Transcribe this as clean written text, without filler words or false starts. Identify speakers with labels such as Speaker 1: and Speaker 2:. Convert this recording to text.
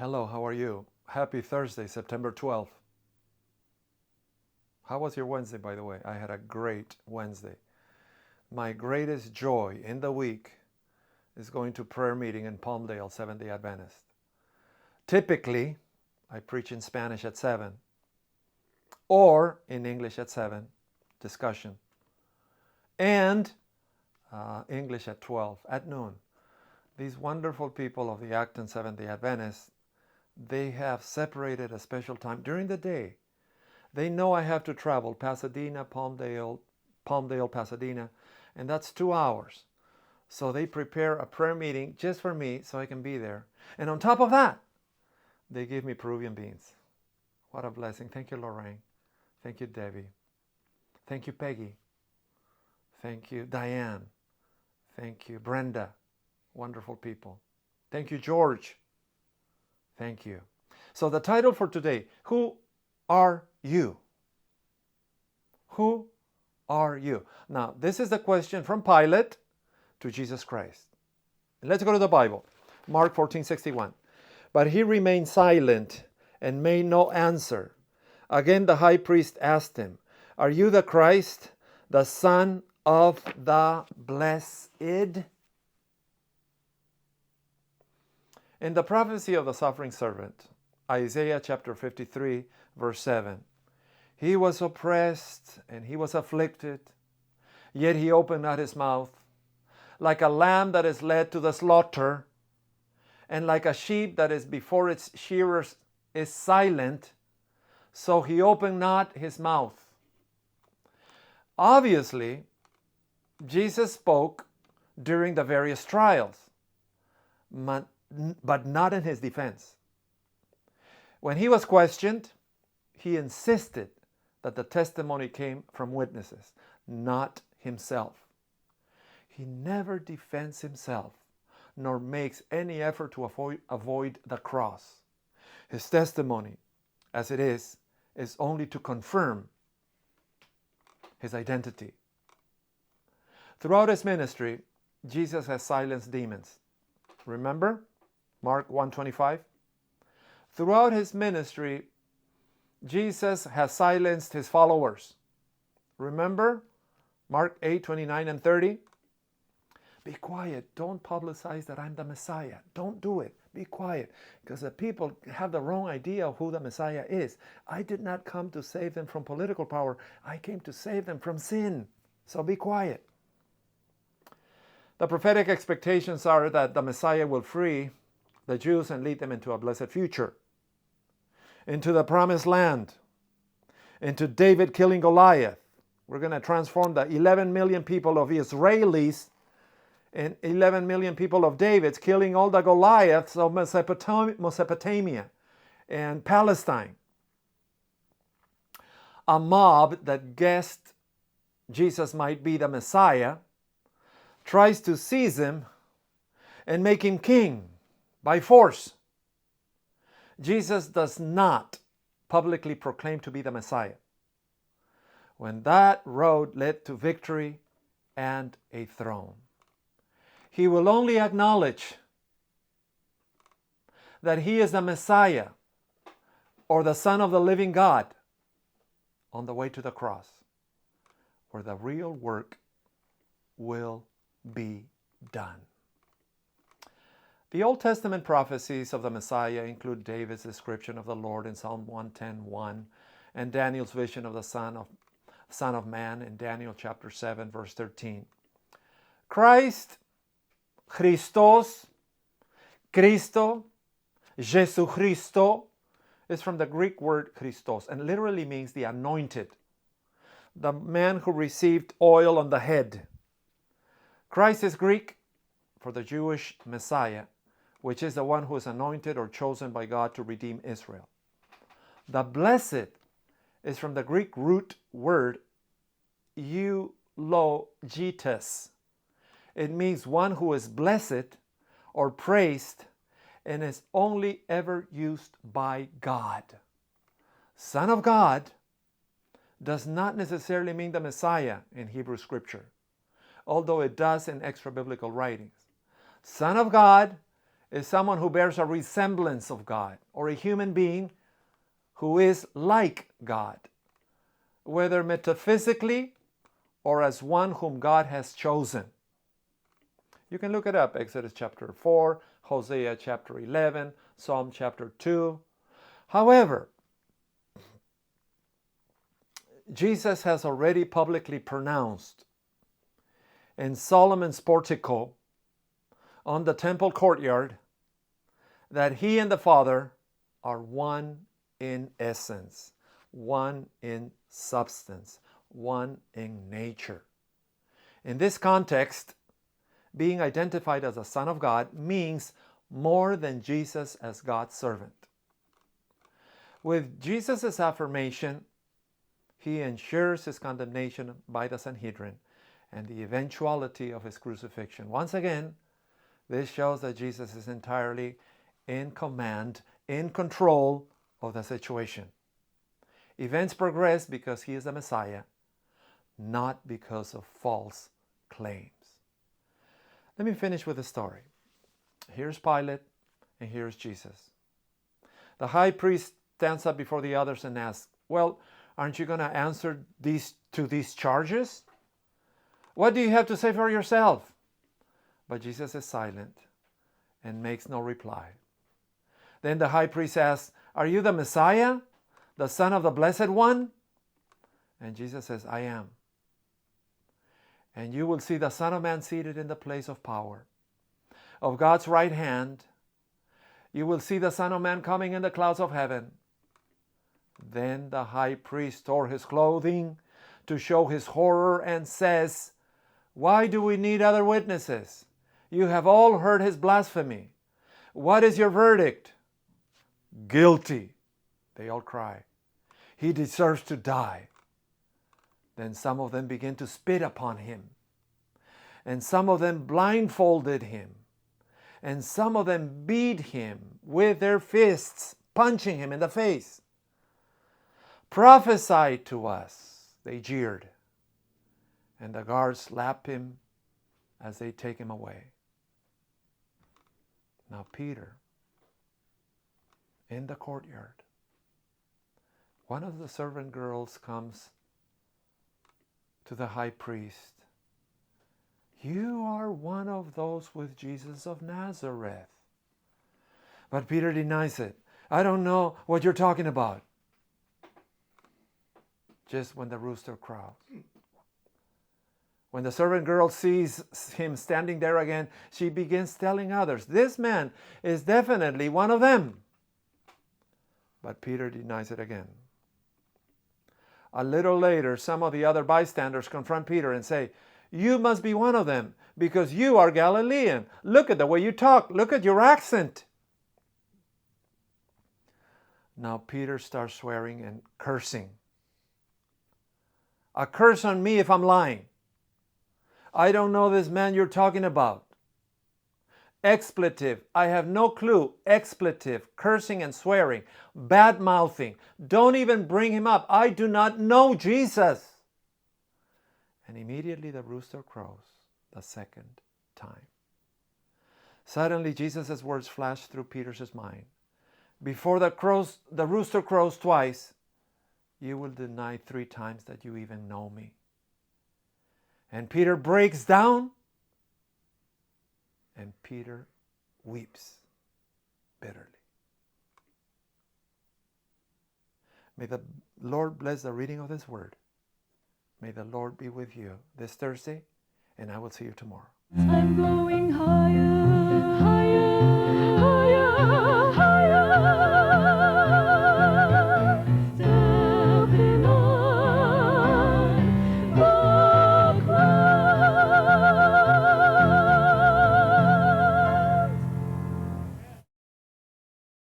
Speaker 1: Hello, how are you? Happy Thursday, September 12th. How was your Wednesday, by the way? I had a great Wednesday. My greatest joy in the week is going to prayer meeting in Palmdale, Seventh-day Adventist. Typically, I preach in Spanish at 7 or in English at 7, discussion, and English at 12, at noon. These wonderful people of the Acton Seventh-day Adventist, they have separated a special time during the day. They know I have to travel Pasadena, Palmdale, Pasadena, and that's 2 hours. So they prepare a prayer meeting just for me so I can be there. And on top of that, they give me Peruvian beans. What a blessing. Thank you, Lorraine. Thank you, Debbie. Thank you, Peggy. Thank you, Diane. Thank you, Brenda. Wonderful people. Thank you, George. Thank you. So the title for today, Who are you? Who are you? Now, this is the question from Pilate to Jesus Christ. Let's go to the Bible. Mark 14:61. But he remained silent and made no answer. Again the high priest asked him, Are you the Christ, the Son of the Blessed? In the prophecy of the suffering servant, Isaiah chapter 53, verse 7, he was oppressed and he was afflicted, yet he opened not his mouth. Like a lamb that is led to the slaughter, and like a sheep that is before its shearers is silent, so he opened not his mouth. Obviously, Jesus spoke during the various trials, but not in his defense. When he was questioned, he insisted that the testimony came from witnesses, not himself. He never defends himself, nor makes any effort to avoid the cross. His testimony, as it is only to confirm his identity. Throughout his ministry, Jesus has silenced demons. Remember? Mark 1:25. Throughout his ministry, Jesus has silenced his followers. Remember? Mark 8:29 and 30. Be quiet. Don't publicize that I'm the Messiah. Don't do it. Be quiet. Because the people have the wrong idea of who the Messiah is. I did not come to save them from political power. I came to save them from sin. So be quiet. The prophetic expectations are that the Messiah will free the Jews and lead them into a blessed future, into the promised land, into David killing Goliath. We're going to transform the 11 million people of Israelis and 11 million people of David's, killing all the Goliaths of Mesopotamia and Palestine. A mob that guessed Jesus might be the Messiah tries to seize him and make him king by force. Jesus does not publicly proclaim to be the Messiah. When that road led to victory and a throne, he will only acknowledge that he is the Messiah or the Son of the living God on the way to the cross, where the real work will be done. The Old Testament prophecies of the Messiah include David's description of the Lord in Psalm 110:1 and Daniel's vision of the Son of Man in Daniel chapter 7, verse 13. Christ, Christos, Cristo, Jesucristo is from the Greek word Christos and literally means the anointed, the man who received oil on the head. Christ is Greek for the Jewish Messiah, which is the one who is anointed or chosen by God to redeem Israel. The blessed is from the Greek root word eulogetes. It means one who is blessed or praised and is only ever used by God. Son of God does not necessarily mean the Messiah in Hebrew Scripture, although it does in extra-biblical writings. Son of God is someone who bears a resemblance of God, or a human being who is like God, whether metaphysically or as one whom God has chosen. You can look it up, Exodus chapter 4, Hosea chapter 11, Psalm chapter 2. However, Jesus has already publicly pronounced in Solomon's portico on the temple courtyard that he and the Father are one in essence, one in substance, one in nature. In this context, being identified as a Son of God means more than Jesus as God's servant. With Jesus' affirmation, he ensures his condemnation by the Sanhedrin and the eventuality of his crucifixion. Once again, this shows that Jesus is entirely in command, in control of the situation. Events progress because he is the Messiah, not because of false claims. Let me finish with a story. Here's Pilate and here's Jesus. The high priest stands up before the others and asks, "Well, aren't you going to answer these charges? What do you have to say for yourself?" But Jesus is silent and makes no reply. Then the high priest asks, "Are you the Messiah, the Son of the Blessed One?" And Jesus says, "I am. And you will see the Son of Man seated in the place of power, of God's right hand. You will see the Son of Man coming in the clouds of heaven." Then the high priest tore his clothing to show his horror and says, "Why do we need other witnesses? You have all heard his blasphemy. What is your verdict?" "Guilty," they all cry. "He deserves to die." Then some of them begin to spit upon him, and some of them blindfolded him, and some of them beat him with their fists, punching him in the face. "Prophesy to us," they jeered, and the guards slap him as they take him away. Now Peter, in the courtyard, one of the servant girls comes to the high priest. "You are one of those with Jesus of Nazareth." But Peter denies it. "I don't know what you're talking about." Just when the rooster crows. When the servant girl sees him standing there again, she begins telling others, "This man is definitely one of them." But Peter denies it again. A little later, some of the other bystanders confront Peter and say, "You must be one of them because you are Galilean. Look at the way you talk. Look at your accent." Now Peter starts swearing and cursing. "A curse on me if I'm lying. I don't know this man you're talking about." Expletive, I have no clue. Expletive, cursing and swearing, bad mouthing. Don't even bring him up. I do not know Jesus. And immediately the rooster crows the second time. Suddenly Jesus' words flash through Peter's mind. "Before the rooster crows twice, you will deny 3 times that you even know me." And Peter breaks down, and Peter weeps bitterly. May the Lord bless the reading of this word. May the Lord be with you this Thursday, and I will see you tomorrow.
Speaker 2: I'm going higher.